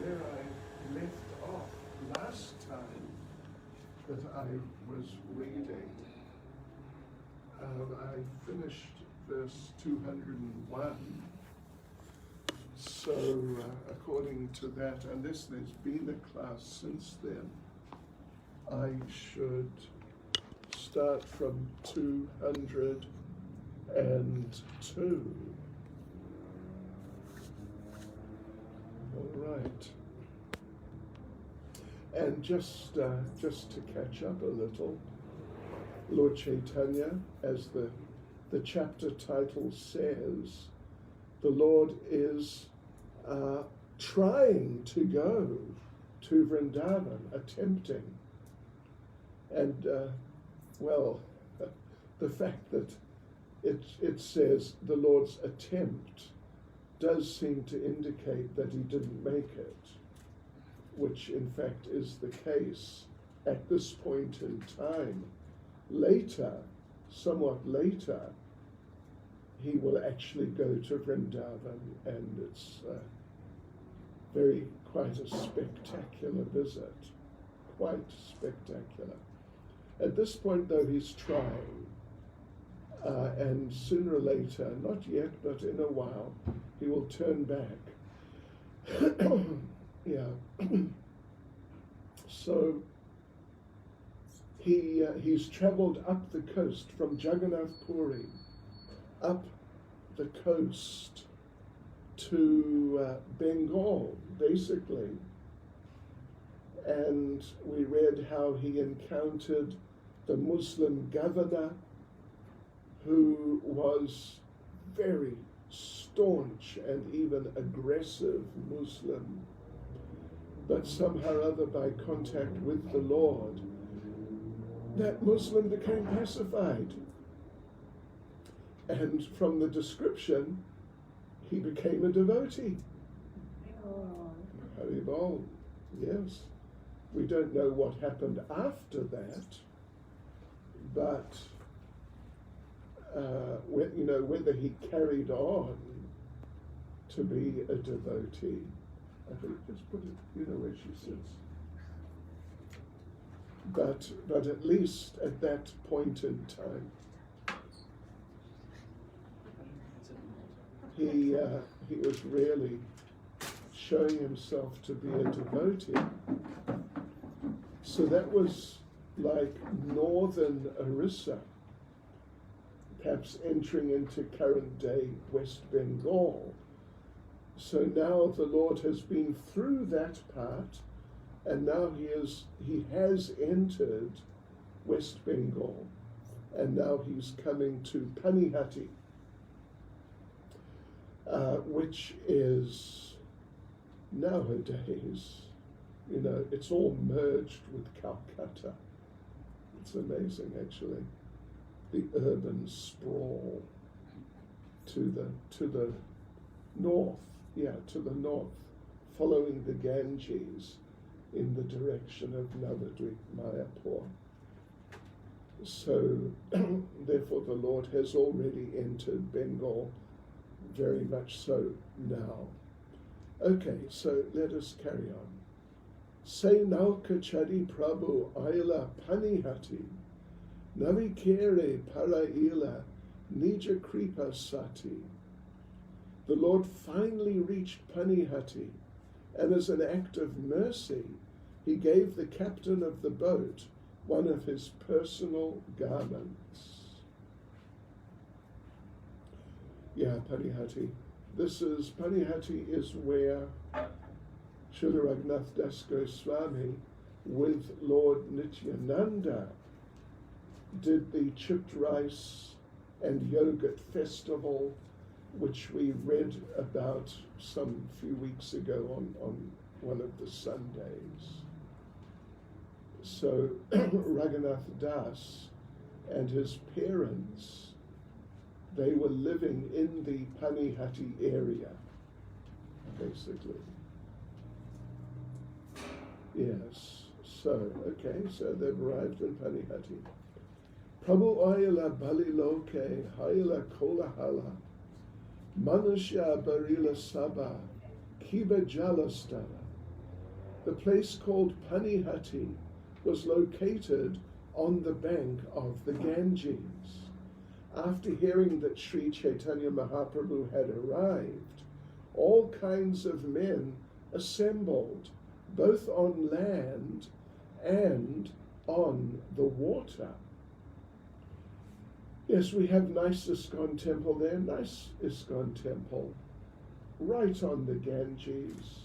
where I left off last time that I was reading. I finished verse 201. So according to that, unless there's been a class since then, I should start from 202. All right. And just to catch up a little, Lord Caitanya, as the chapter title says, the Lord is trying to go to Vrindavan, attempting. And, the fact that it says the Lord's attempt does seem to indicate that he didn't make it, which in fact is the case at this point in time. Later, somewhat later, he will actually go to Vrindavan, and it's quite a spectacular visit, quite spectacular. At this point, though, he's trying, and sooner or later, not yet, but in a while, he will turn back. Yeah. So he's travelled up the coast from Jagannath Puri, up the coast to Bengal, basically. And we read how he encountered the Muslim governor, who was very staunch and even aggressive Muslim, but somehow or other, by contact with the Lord, that Muslim became pacified. And from the description, he became a devotee. Haribol, yes. We don't know what happened after that, but whether he carried on to be a devotee. I think just put it, where she sits. But at least at that point in time, he was really showing himself to be a devotee. So that was like northern Orissa, perhaps entering into current day West Bengal. So now the Lord has been through that part, and now he has entered West Bengal, and now he's coming to Panihati, which is nowadays, it's all merged with Calcutta. It's amazing, actually, the urban sprawl to the north. Yeah, to the north, following the Ganges in the direction of Navadvip, Mayapur. So, therefore, the Lord has already entered Bengal, very much so now. Okay, so let us carry on. Say Naukachari Prabhu Aila Panihati, Navikere Paraila Nija Kripa Sati. The Lord finally reached Panihati, and as an act of mercy, he gave the captain of the boat one of his personal garments. Yeah, Panihati. Panihati is where Srila Raghunath Das Goswami with Lord Nityananda did the chipped rice and yogurt festival, which we read about some few weeks ago on one of the Sundays. So Raghunath Das and his parents, they were living in the Panihati area, basically. Yes, so they've arrived in Panihati. Prabhu ayala baliloke hayala kolahala, Manushya barila sabha, kiba jalastara, The place called Panihati was located on the bank of the Ganges. After hearing that Sri Caitanya Mahaprabhu had arrived, all kinds of men assembled, both on land and on the water. Yes, we have nice ISKCON temple there, nice ISKCON temple, right on the Ganges,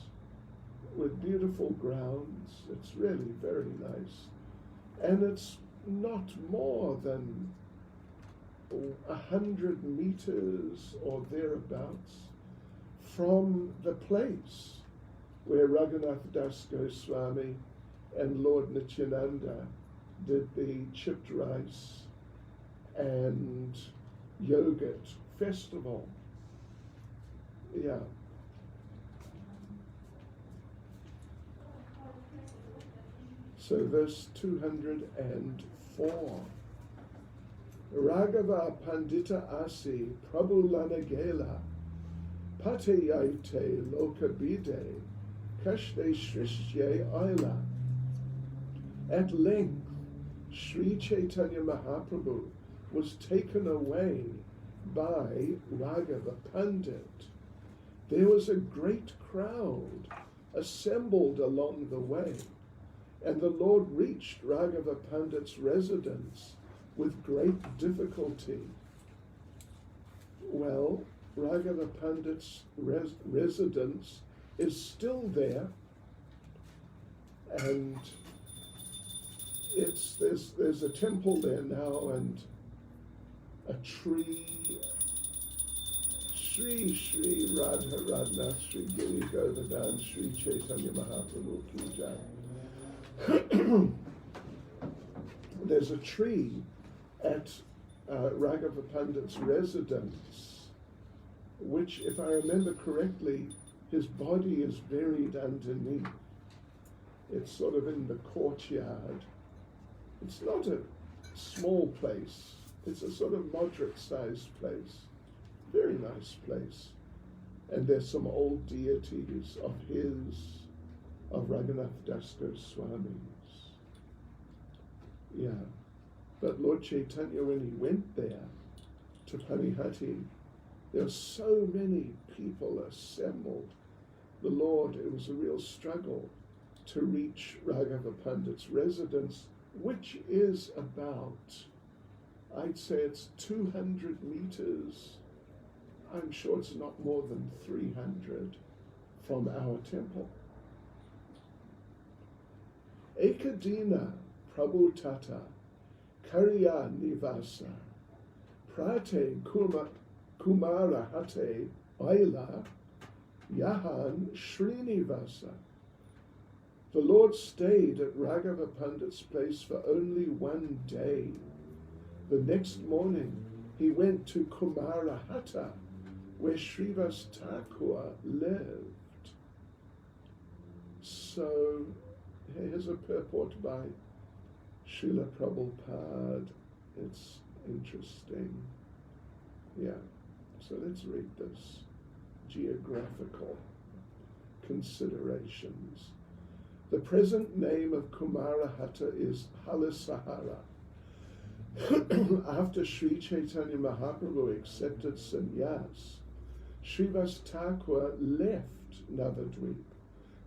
with beautiful grounds. It's really very nice. And it's not more than 100 meters or thereabouts from the place where Raghunath Das Goswami and Lord Nityananda did the chipped rice and yogurt festival. Yeah. So verse 204. Raghava Pandita Asi Prabhu Lanagela Pateyaite Lokabide Kashte Shrishye Aila. At length, Sri Caitanya Mahaprabhu was taken away by Raghava Pandit. There was a great crowd assembled along the way, and the Lord reached Raghava Pandit's residence with great difficulty. Well, Raghava Pandit's residence is still there, and there's a temple there now, and a tree. Shri Radha Radhanath Shri Giri Govardhan Shri Caitanya Mahaprabhu Ki Jai. There's a tree at Raghava Pandit's residence, which, if I remember correctly, his body is buried underneath. It's sort of in the courtyard. It's not a small place. It's a sort of moderate-sized place. Very nice place. And there's some old deities of Raghunath Das Goswami's. Yeah. But Lord Chaitanya, when he went there to Panihati, there were so many people assembled. The Lord, it was a real struggle to reach Raghava Pandit's residence, which is about, I'd say it's 200 meters. I'm sure it's not more than 300 from our temple. Ekadina Prabhu Tata Karya Nivasa Prate Kumara Hate Aila Yahan Srinivasa. The Lord stayed at Raghava Pandit's place for only one day. The next morning he went to Kumarahata, where Srivas Thakur lived. So here's a purport by Srila Prabhupada. It's interesting. Yeah, so let's read this. Geographical considerations. The present name of Kumarahata is Halisahara. After Sri Caitanya Mahaprabhu accepted sannyas, Srivas Thakur left Navadvip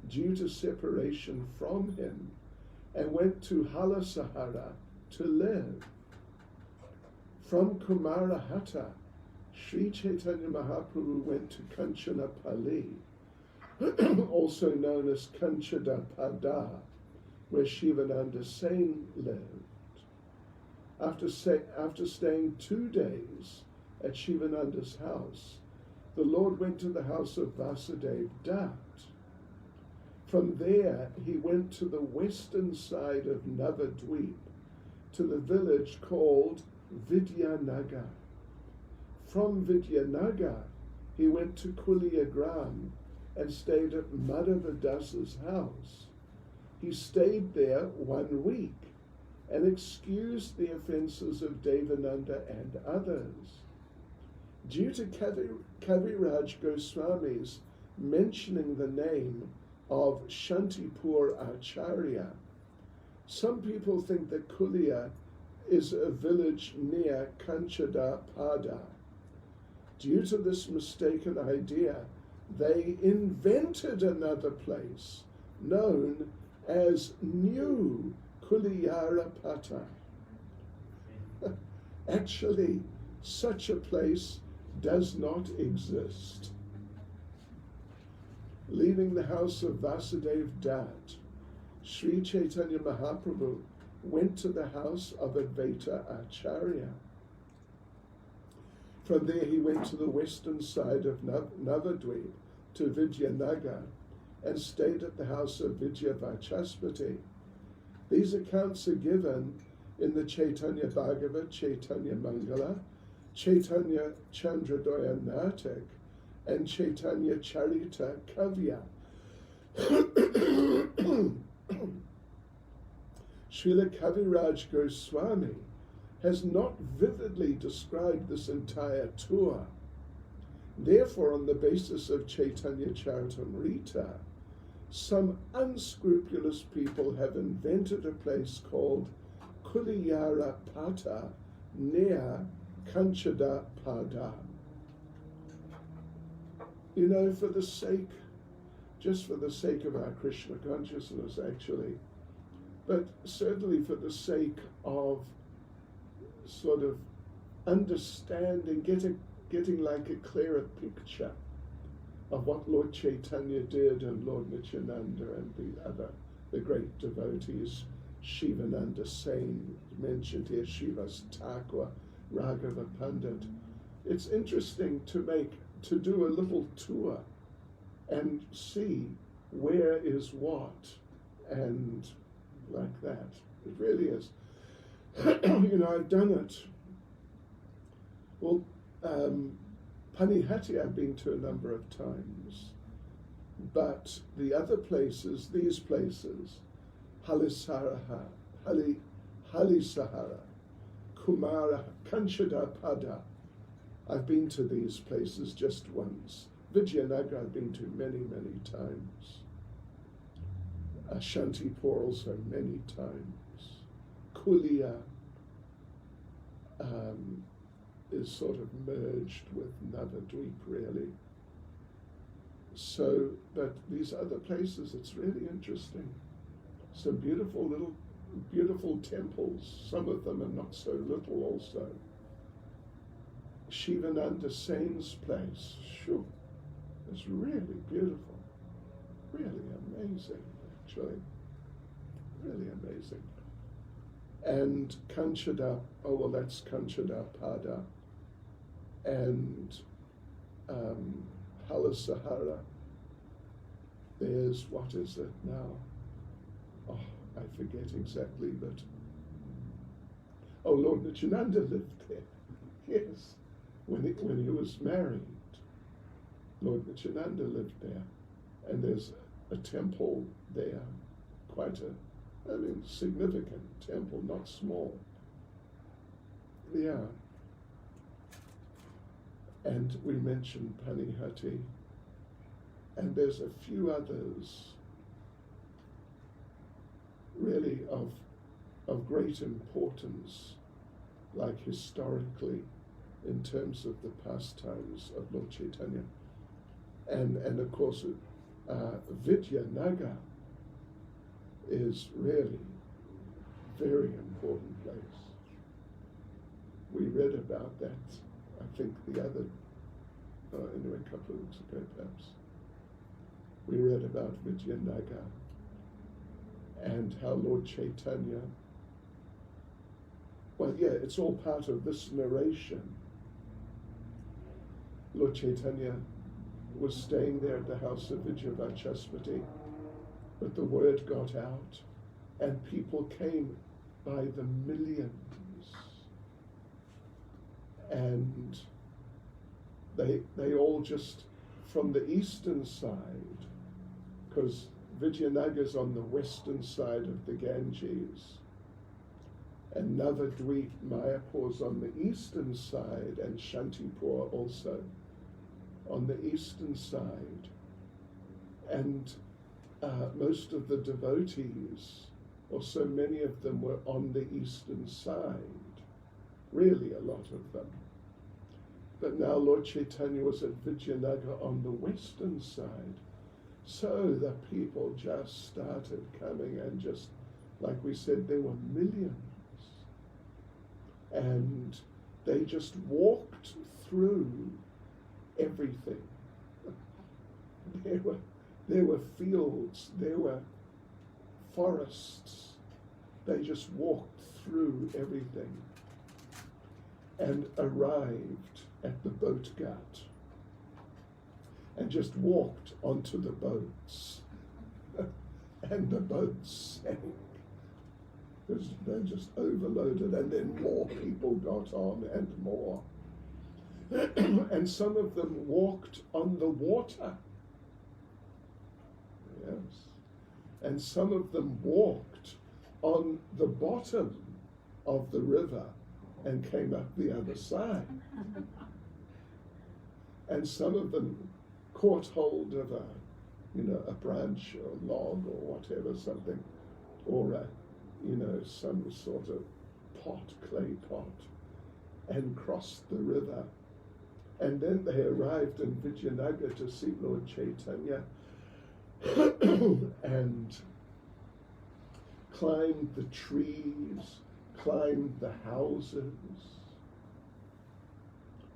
due to separation from him and went to Halasahara to live. From Kumarahata, Sri Caitanya Mahaprabhu went to Kanchanapalli, also known as Kanchadapada, where Shivananda Sain lived. After staying 2 days at Shivananda's house, the Lord went to the house of Vasudev Dutt. From there, he went to the western side of Navadvip, to the village called Vidyanagar. From Vidyanagar, he went to Kuliagram and stayed at Madhavadasa's house. He stayed there 1 week and excused the offences of Devananda and others. Due to Kaviraj Goswami's mentioning the name of Shantipur Acharya. Some people think that Kulia is a village near Kanchada Pada. Due to this mistaken idea, they invented another place known as New Kuliyarapata. Actually, such a place does not exist. Leaving the house of Vasudev Dat, Sri Caitanya Mahaprabhu went to the house of Advaita Acharya. From there he went to the western side of Navadvip to Vidyanagar and stayed at the house of Vidya Vachaspati. These accounts are given in the Chaitanya Bhagavat, Chaitanya Mangala, Chaitanya Chandradoya Natak, and Chaitanya Charita Kavya. Srila Kaviraj Goswami has not vividly described this entire tour. Therefore, on the basis of Chaitanya Charitamrta, some unscrupulous people have invented a place called Kuliyarapata near Kanchada Pada. You know, just for the sake of our Krishna consciousness, actually, but certainly for the sake of sort of understanding, getting like a clearer picture of what Lord Chaitanya did and Lord Nityananda and the great devotees, Shivananda Sain mentioned here, Shivas Thakur, Raghava Pandit. It's interesting to do a little tour and see where is what, and like that. It really is. You know, I've done it. Well, Panihati I've been to a number of times, but the other places, these places, Halisaraha, Halisahara, Kumara, Kanchada Pada, I've been to these places just once. Vidyanagar I've been to many, many times. Shantipur also many times. Kulia is sort of merged with Navadvip, really. So, but these other places, it's really interesting. Some beautiful temples. Some of them are not so little also. Shivananda Sain's place, sure, it's really beautiful. Really amazing, actually. Really amazing. And Kanchada, that's Kanchada Pada. And Halasahara, there's, what is it now? Oh, I forget exactly, but, Lord Nityananda lived there. Yes, when he was married, Lord Nityananda lived there. And there's a temple there, quite significant temple, not small. Yeah. And we mentioned Panihati, and there's a few others really of great importance, like historically, in terms of the pastimes of Lord Chaitanya. And of course, Vidyanagar is really a very important place. We read about that, I think, a couple of weeks ago perhaps. We read about Vidyanagar and how Lord Chaitanya, it's all part of this narration. Lord Chaitanya was staying there at the house of Vidya Vachaspati, but the word got out and people came by the millions. And they all just, from the eastern side, because Vidyanagar's on the western side of the Ganges, and Navadvip, Mayapur's on the eastern side, and Shantipur also on the eastern side. And most of the devotees, or so many of them, were on the eastern side. Really, a lot of them. But now Lord Chaitanya was at Vijayanagar on the western side. So the people just started coming, and just, like we said, there were millions. And they just walked through everything. There were fields, there were forests. They just walked through everything and arrived at the boat ghat and just walked onto the boats. And the boats sank. They're just overloaded, and then more people got on and more. And some of them walked on the water. Yes. And some of them walked on the bottom of the river and came up the other side. And some of them caught hold of a branch or log or whatever, something, or some sort of pot, clay pot, and crossed the river. And then they arrived in Vijayanagar to see Lord Chaitanya and climbed the trees, climbed the houses.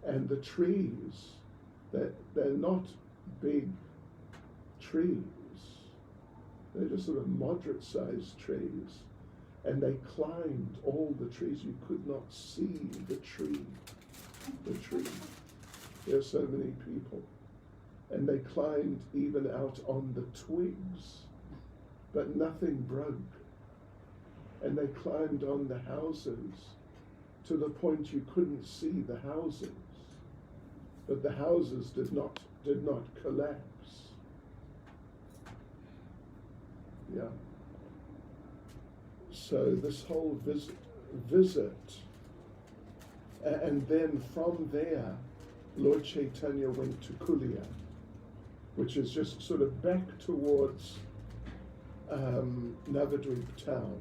And the trees, they're not big trees. They're just sort of moderate-sized trees. And they climbed all the trees. You could not see the tree. There are so many people. And they climbed even out on the twigs, but nothing broke. And they climbed on the houses to the point you couldn't see the houses. But the houses did not collapse. Yeah. So this whole visit, and then from there, Lord Chaitanya went to Kulia, which is just sort of back towards Navadvip town,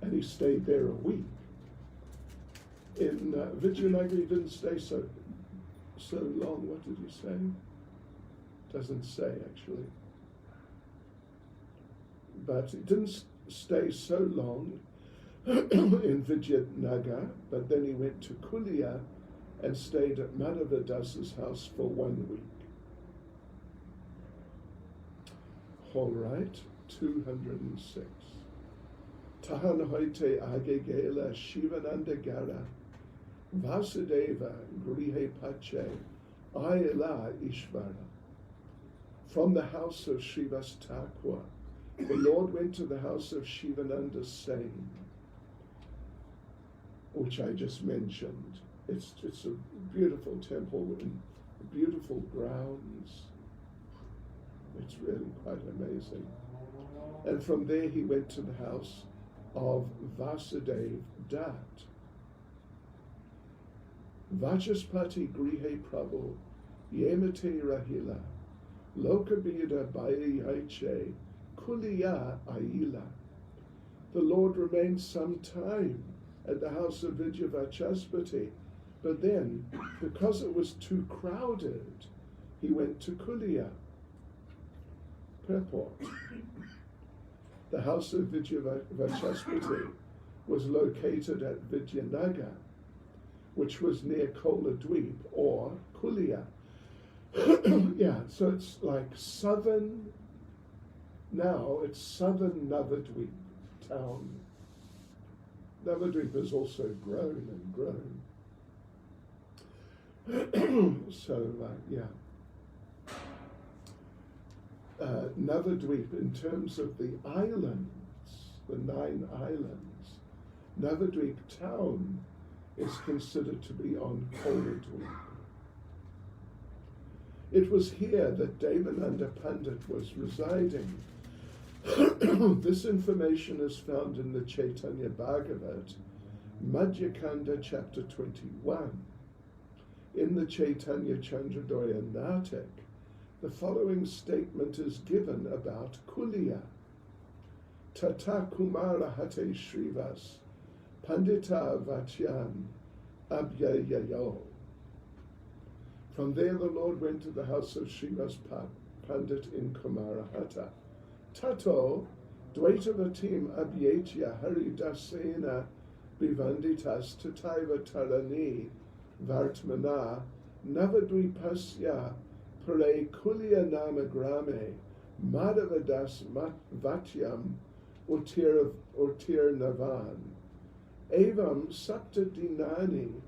and he stayed there a week. In Vijayanagar, he didn't stay so long. What did he say? Doesn't say, actually. But he didn't stay so long in Vijayanagar, but then he went to Kulia and stayed at Madhavadas's house for 1 week. All right, 206. Tahan hoite age gela Shivananda gara Vasudeva grihe pache ayala ishvara. From the house of Srivas Thakur, the Lord went to the house of Shivananda saying, which I just mentioned. It's a beautiful temple in beautiful grounds. It's really quite amazing. And from there he went to the house of Vasudev Dat. Vachaspati grihe prabhu yemate rahila lokabida bayi haiche kuliya aila. The Lord remained some time at the house of Vijayavachaspati, but then, because it was too crowded, he went to Kulia. Purport. The house of Vijayavachaspati was located at Vijayanagar, which was near Koladweep or Kulia. Yeah, so it's like southern Navadvip town. Navadvip has also grown and grown. Navadvip, in terms of the islands, the 9 islands, Navadvip town is considered to be on Koladweep. It was here that Devananda Pandit was residing. This information is found in the Chaitanya Bhagavat, Madhya Kanda chapter 21. In the Chaitanya Chandradoya Natak, the following statement is given about Kulia. Tata Kumara Hate Shrivas, Pandita Vachyan, Abhyayayo. From there the Lord went to the house of Srivas Pandit in Kumarahata. Tato, Dvaitavatim Abhyatya Haridasena Bivanditas Tataiva Tarani Vartmana Navadvipasya Pare Kulya Nama Grame Madhavadas Vatyam Utir Navan Evam Sapta Dinani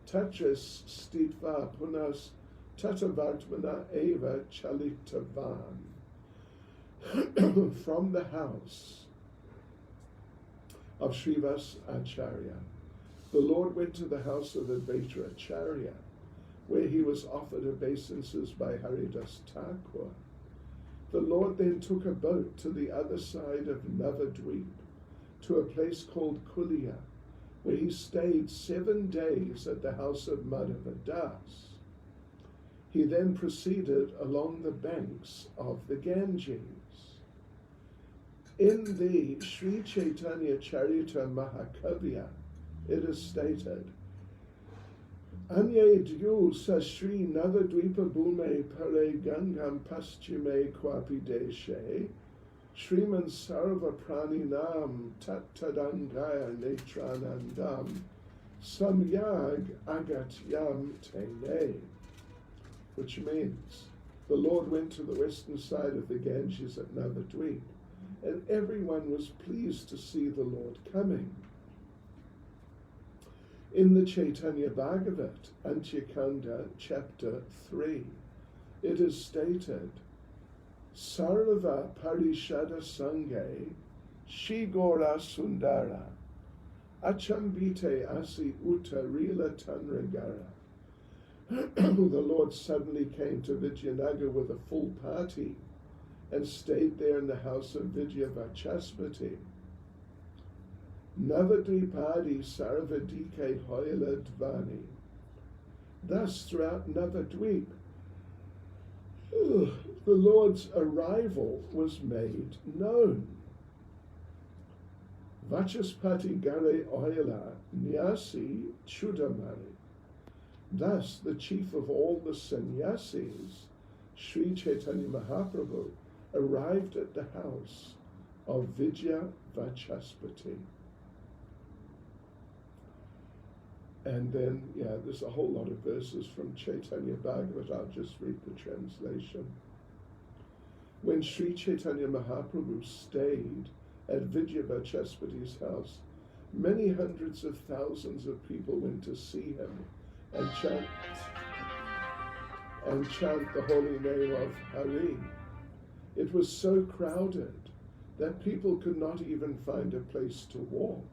Tatras Stitva Punas Tatavartmana Eva Chalitavan. From the house of Srivas Acharya, the Lord went to the house of Advaita Acharya, where he was offered obeisances by Haridas Thakur. The Lord then took a boat to the other side of Navadvip, to a place called Kulia, where he stayed 7 days at the house of Madhavadas. He then proceeded along the banks of the Ganges. In the Sri Caitanya Charita Mahakavya, it is stated, Anye Dyu sa Sri Navadvipa Bhume Pare Gangam Paschime Kwapi Deshe Shriman Sarva Praninam Tattadangaya Netranandam Samyag Agatyam Tene, which means the Lord went to the western side of the Ganges at Navadvip, and everyone was pleased to see the Lord coming. In the Chaitanya Bhagavat, Antyakanda, chapter 3, it is stated, Sarva Parishada Sange Shigora Sundara Achambite Asi Uttarila Tanragara. The Lord suddenly came to Vijayanagar with a full party and stayed there in the house of Vijayavachaspati. Navadvipadi Sarvadike Hoila Dvani. Thus, throughout Navadvip, the Lord's arrival was made known. Vachaspati Gare Oila Nyasi Chudamari. Thus, the chief of all the sannyasis, Sri Caitanya Mahaprabhu, arrived at the house of Vijayavachaspati. And then, there's a whole lot of verses from Chaitanya Bhagavat. I'll just read the translation. When Sri Caitanya Mahaprabhu stayed at Vijayavachaspati's house, many hundreds of thousands of people went to see him and chant the holy name of Hari. It was so crowded that people could not even find a place to walk.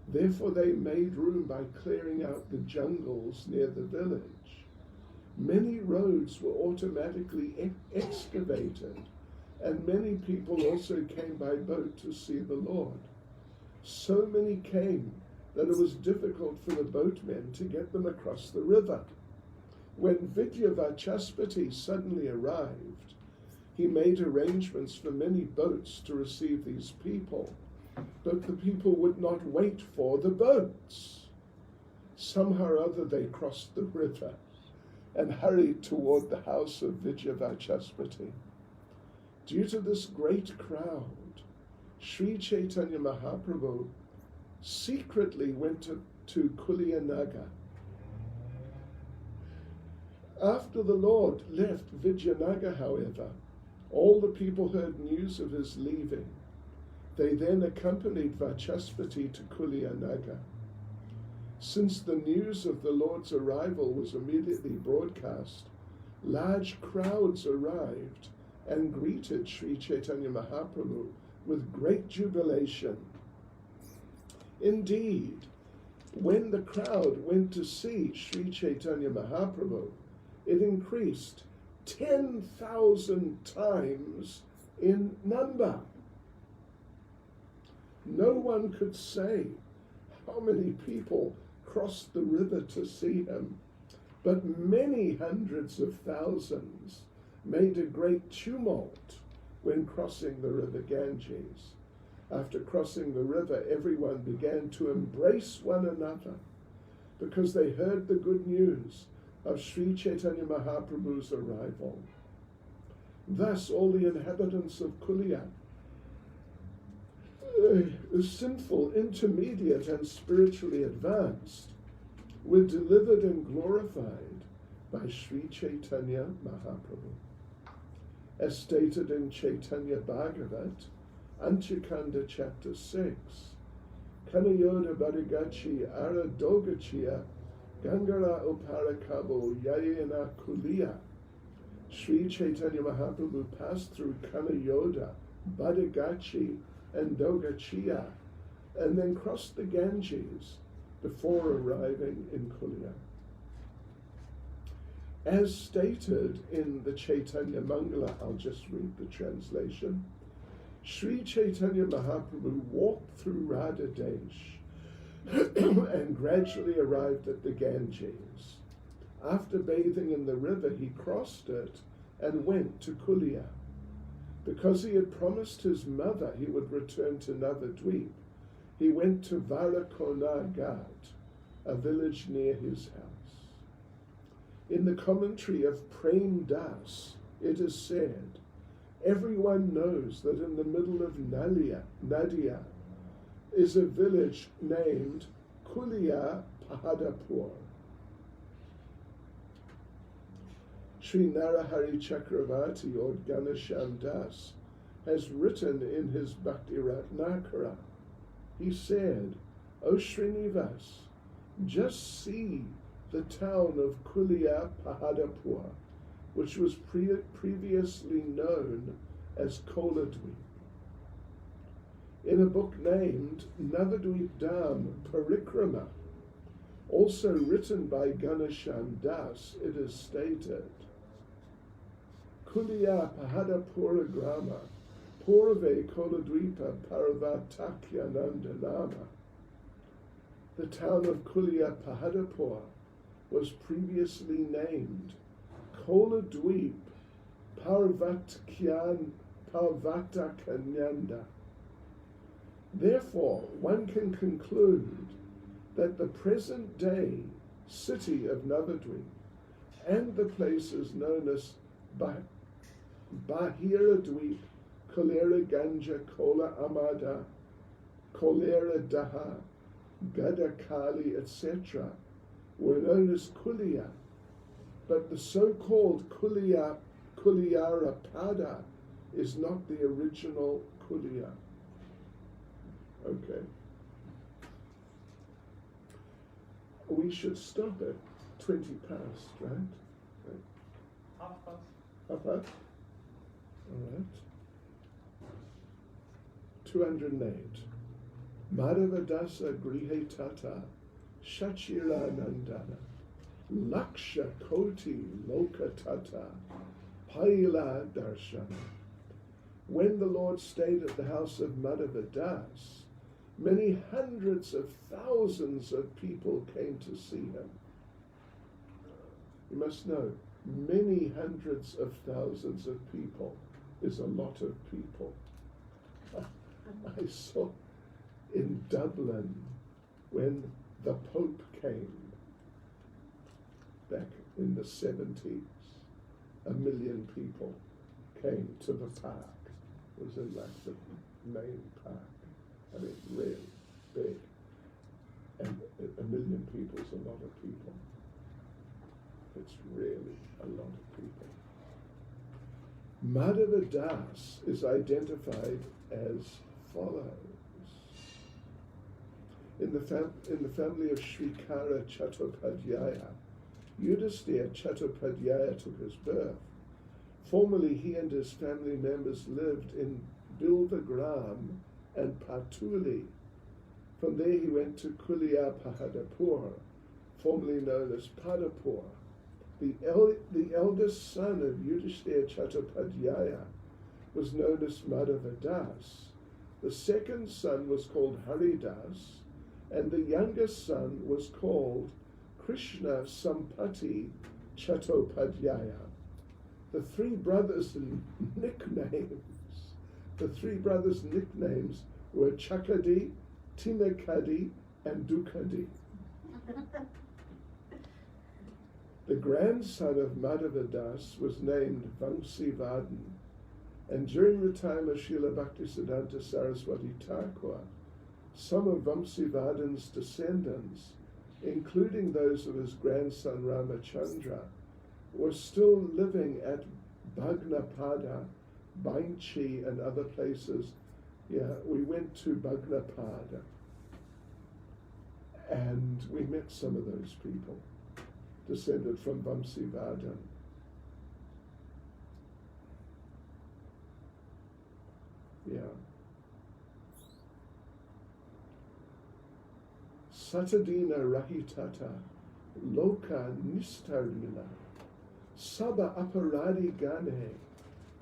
Therefore they made room by clearing out the jungles near the village. Many roads were automatically excavated, and many people also came by boat to see the Lord. So many came that it was difficult for the boatmen to get them across the river. When Vijayavachaspati suddenly arrived, he made arrangements for many boats to receive these people, but the people would not wait for the boats. Somehow or other they crossed the river and hurried toward the house of Vijayavachaspati. Due to this great crowd, Sri Caitanya Mahaprabhu secretly went to Kulyanagar. After the Lord left Vijayanagar, however, all the people heard news of his leaving. They then accompanied Vachaspati to Kulyanagar. Since the news of the Lord's arrival was immediately broadcast, large crowds arrived and greeted Sri Caitanya Mahaprabhu with great jubilation. Indeed, when the crowd went to see Sri Caitanya Mahaprabhu, it increased 10,000 times in number. No one could say how many people crossed the river to see him, but many hundreds of thousands made a great tumult when crossing the river Ganges. After crossing the river, everyone began to embrace one another because they heard the good news of Sri Caitanya Mahaprabhu's arrival. Thus, all the inhabitants of Kulia, the sinful, intermediate, and spiritually advanced, were delivered and glorified by Sri Caitanya Mahaprabhu. As stated in Chaitanya Bhagavat, Antyakanda chapter 6, Kanayoda Barigachi Aradogachia Gangara Uparakabo Yayana Kulia. Sri Caitanya Mahaprabhu passed through Kanayoda, Badagachi, and Dogachia, and then crossed the Ganges before arriving in Kulia. As stated in the Chaitanya Mangala, I'll just read the translation. Sri Caitanya Mahaprabhu walked through Radha Desh and gradually arrived at the Ganges. After bathing in the river, he crossed it and went to Kulia. Because he had promised his mother he would return to Navadvip, he went to Varakona Ghat, a village near his house. In the commentary of Prem Das, it is said, everyone knows that in the middle of Nadia is a village named Kulia Pahadapur. Sri Narahari Chakravarti or Ganesham Das has written in his Bhakti Ratnakara, he said, O Srinivas, just see the town of Kulia Pahadapur, which was previously known as Koladweep. In a book named Navadweep Dham Parikrama, also written by Ganesham Das, it is stated, Kulia Pahadapura Grama, Purve Koladweepa Paravatakyananda Nama. The town of Kulia Pahadapur was previously named Koladweep Parvatakanyanda. Therefore, one can conclude that the present-day city of Navadvip and the places known as Bahira Dweep, Kolera Ganja, Kola Amada, Kolera Daha, Gadakali, etc., were known as Kulia, but the so-called Kuliara Pada is not the original Kulia. Okay. We should stop at 20 past, right? Half past. Half past? All right. 208. Madhavadasa Grihe Tata Shachira Nandana Laksha Koti Loka Tata Paila Darshana. When the Lord stayed at the house of Madhavadas, many hundreds of thousands of people came to see him. You must know, many hundreds of thousands of people is a lot of people. I saw in Dublin when the Pope came back in the 70s, 1 million people came to the park. It was in like the main park. I mean, really big. And 1 million people is a lot of people. It's really a lot of people. Madhava Das is identified as follows. In the family of Srikara Chattopadhyaya, Yudhisthira Chattopadhyaya took his birth. Formerly, he and his family members lived in Bilvagram and Patuli. From there, he went to Kulia Pahadapur, formerly known as Padapur. The eldest son of Yudhisthira Chattopadhyaya was known as Madhavadas. The second son was called Haridas, and the youngest son was called Krishna Sampati Chattopadhyaya. The three brothers' nicknames were Chakadi, Tinakadi, and Dukadi. The grandson of Madhavadas was named Vamsivardhan, and during the time of Srila Bhaktisiddhanta Saraswati Thakur, some of Vamsivardhan's descendants, including those of his grandson Ramachandra, were still living at Bhagnapada, Bainchi, and other places. Yeah, we went to Bhagnapada and we met some of those people, descended from Vamsivardhan. Yeah. Satadina Rahitata, Loka Nistarina, Saba Aparadi Gane,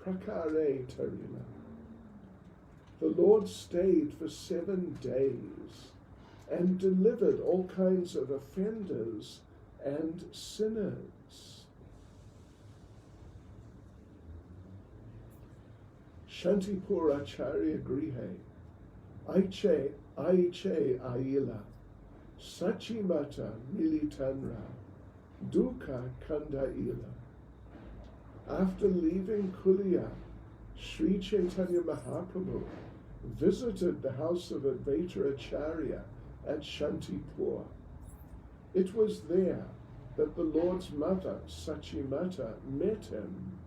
Prakare Tarina. The Lord stayed for 7 days and delivered all kinds of offenders and sinners. Shantipur Acharya Grihe, Aiche Aila, Sachimata Militanra, Dukkha Kanda Ila. After leaving Kulia, Sri Caitanya Mahaprabhu visited the house of Advaita Acharya at Shantipur. It was there that the Lord's mother, Sachimata, met him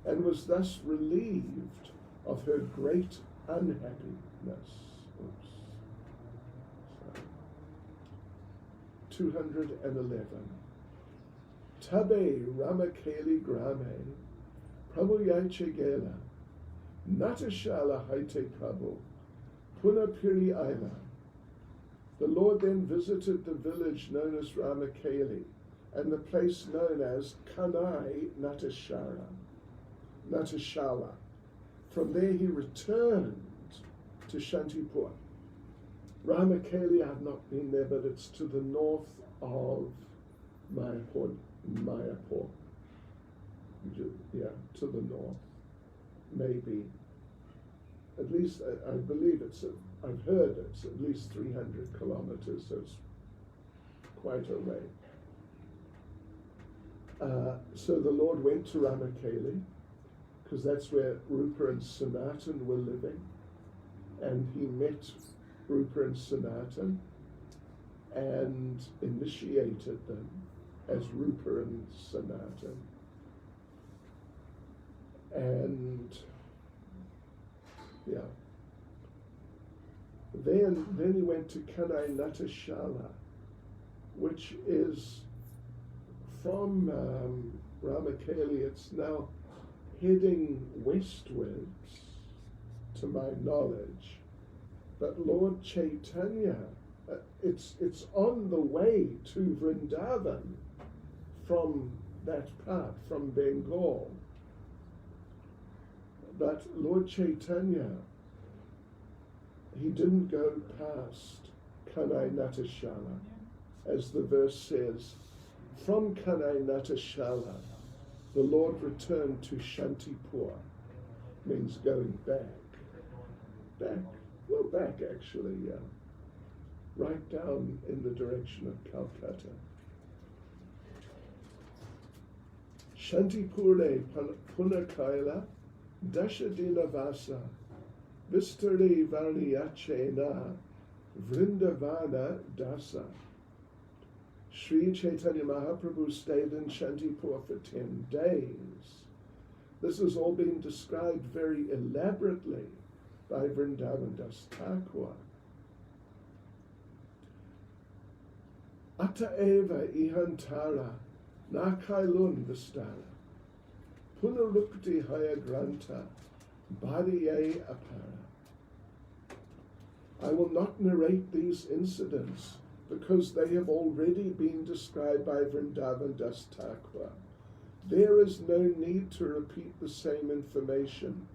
and was thus relieved of her great unhappiness. 211. Tabe Ramakeli Grame, Prabhu Yaiche Gela, Natashala Haite Prabhu, Punapiri Aila. The Lord then visited the village known as Ramakeli and the place known as Kanai Natashala. From there he returned to Shantipur. Ramakeli, I've not been there, but it's to the north of Mayapur. Yeah, to the north. Maybe. At least, I believe I've heard it's at least 300 kilometers, so it's quite a way. So the Lord went to Ramakeli, because that's where Rupa and Sanatan were living, and he met Rupa and Sanatan and initiated them as Rupa and Sanatan. And yeah. Then he went to Kanai Natashala, which is from Ramakeli. It's now heading westwards, to my knowledge. But Lord Chaitanya, it's on the way to Vrindavan from that part, from Bengal. But Lord Chaitanya, he didn't go past Kanai Natashala, as the verse says. From Kanai Natashala, the Lord returned to Shantipur, means going back. Back actually, yeah. Right down in the direction of Calcutta. Shantipure Punakaila Dashadina Vasa Vistari Varniyachena Vrindavana Dasa. Sri Caitanya Mahaprabhu stayed in Shantipur for 10 days. This has all been described very elaborately by Vrindavan Das Thakur. Atta eva ihantara nakailun vistara punarukti haya granta badiye apara. I will not narrate these incidents because they have already been described by Vrindavan Das Thakur. There is no need to repeat the same information,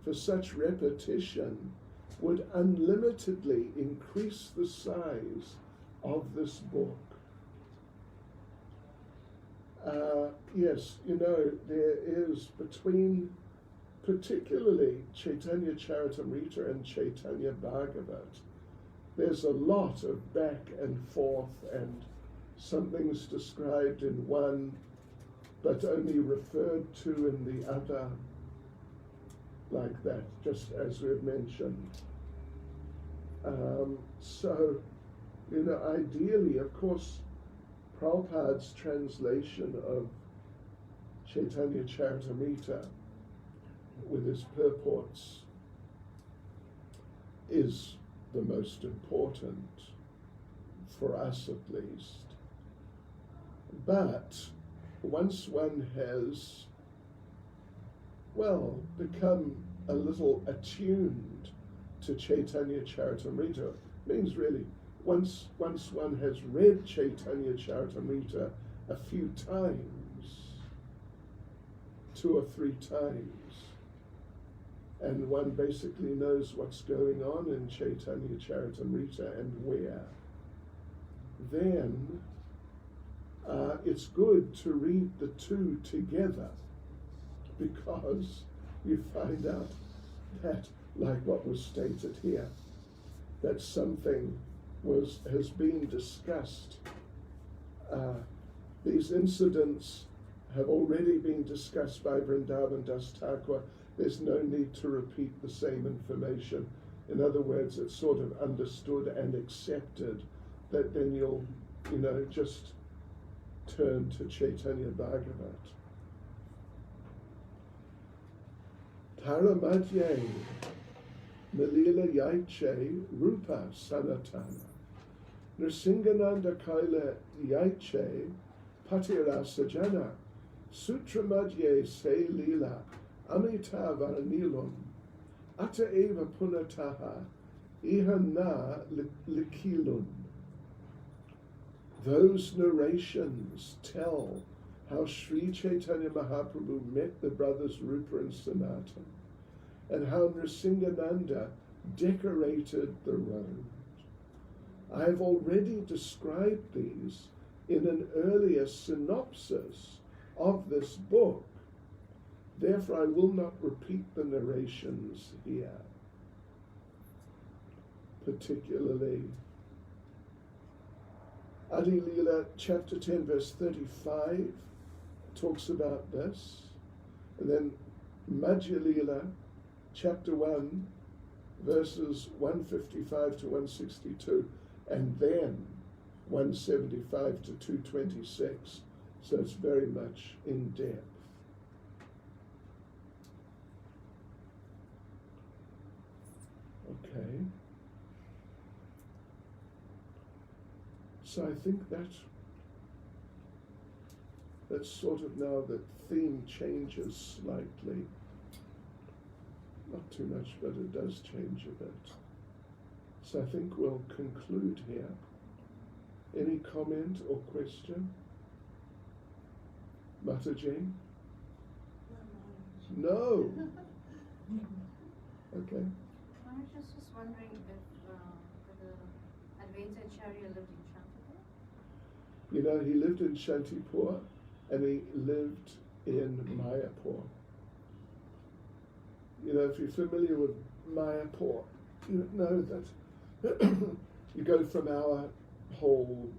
for such repetition would unlimitedly increase the size of this book. Yes, there is between particularly Chaitanya Charitamrta and Chaitanya Bhagavat, there's a lot of back and forth, and something's described in one but only referred to in the other, like that, just as we've mentioned. So, ideally, of course, Prabhupada's translation of Chaitanya Charitamrta with his purports is the most important, for us at least. But once one has, become a little attuned to Chaitanya Charitamrita, means really, once one has read Chaitanya Charitamrita a few times, 2 or 3 times, and one basically knows what's going on in Chaitanya Charitamrita and where, then it's good to read the two together, because you find out that, like what was stated here, that something has been discussed. These incidents have already been discussed by Vrindavan Das Thakur. There's no need to repeat the same information. In other words, it's sort of understood and accepted that then you'll, just turn to Chaitanya Bhagavat. Tara Madhya Lila Yaiche Rupa Sanatana Nrsingananda Kaila Yaiche Patira Sajana Sutra Madhya Se Lila Amita Varanilum Ata Eva Punataha Iha Na Likilun. Those narrations tell how Sri Caitanya Mahaprabhu met the brothers Rupa and Sanatan, and how Nrsingananda decorated the road. I have already described these in an earlier synopsis of this book. Therefore, I will not repeat the narrations here. Particularly, Adi Lila, chapter 10, verse 35, talks about this. And then Madhya Lila, chapter 1, verses 155 to 162, and then 175 to 226. So it's very much in depth. Okay. So I think that's sort of now the theme changes slightly. Not too much, but it does change a bit. So I think we'll conclude here. Any comment or question? Mataji? No. Okay. I was just wondering if the Advaita Acharya lived in Shantipur? He lived in Shantipur and he lived in Mayapur. If you're familiar with Mayapur, you know that you go from our whole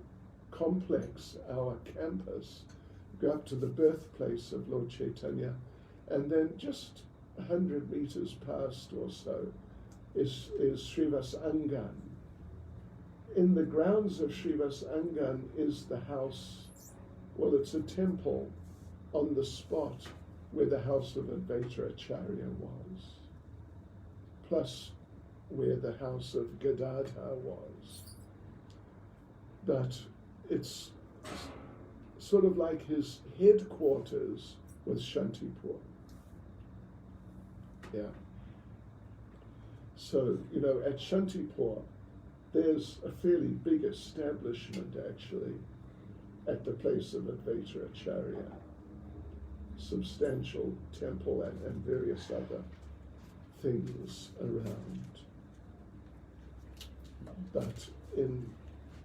complex, our campus, go up to the birthplace of Lord Chaitanya, and then just 100 meters past or so is Srivas Angan. In the grounds of Srivas Angan is the house, it's a temple on the spot where the house of Advaita Acharya was, plus where the house of Gadadhar was. But it's sort of like his headquarters was Shantipur. Yeah. So, at Shantipur, there's a fairly big establishment actually at the place of Advaita Acharya. Substantial temple and various other things around. But in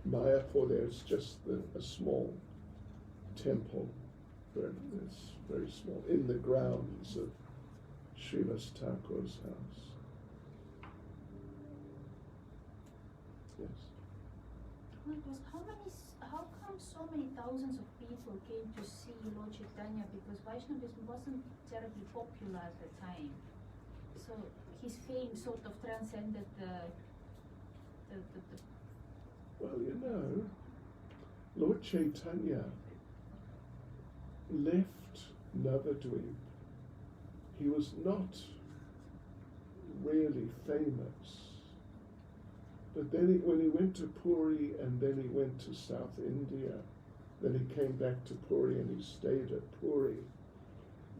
Mayapur there's just a small temple It's very small, in the grounds of Srivas Thakur's house. Yes. How come so many thousands of people came to see Lord Chaitanya? Because Vaishnavism wasn't terribly popular at the time. So his fame sort of transcended the Well, you know, Lord Chaitanya left Navadvip. He was not really famous. But then when he went to Puri and then he went to South India, then he came back to Puri and he stayed at Puri.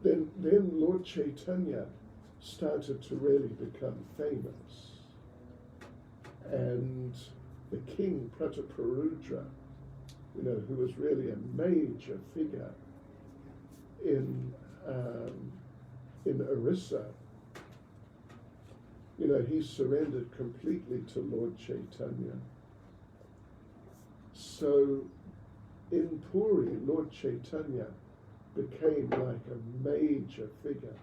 Then Lord Chaitanya started to really become famous. And the king, Prataparudra, you know, who was really a major figure in Orissa, you know, he surrendered completely to Lord Chaitanya. So in Puri, Lord Chaitanya became like a major figure,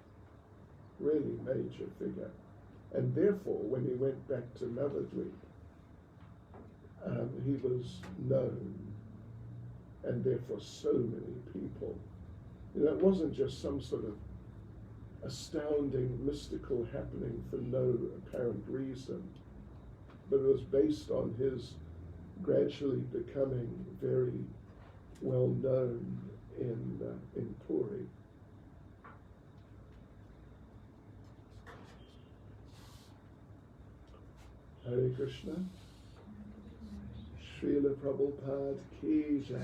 really major figure. And therefore, when he went back to Navadvip, he was known, and therefore so many people. You know, it wasn't just some sort of astounding mystical happening for no apparent reason, but it was based on his gradually becoming very well known in Puri. Hare Krishna. Srila Prabhupada ki jai.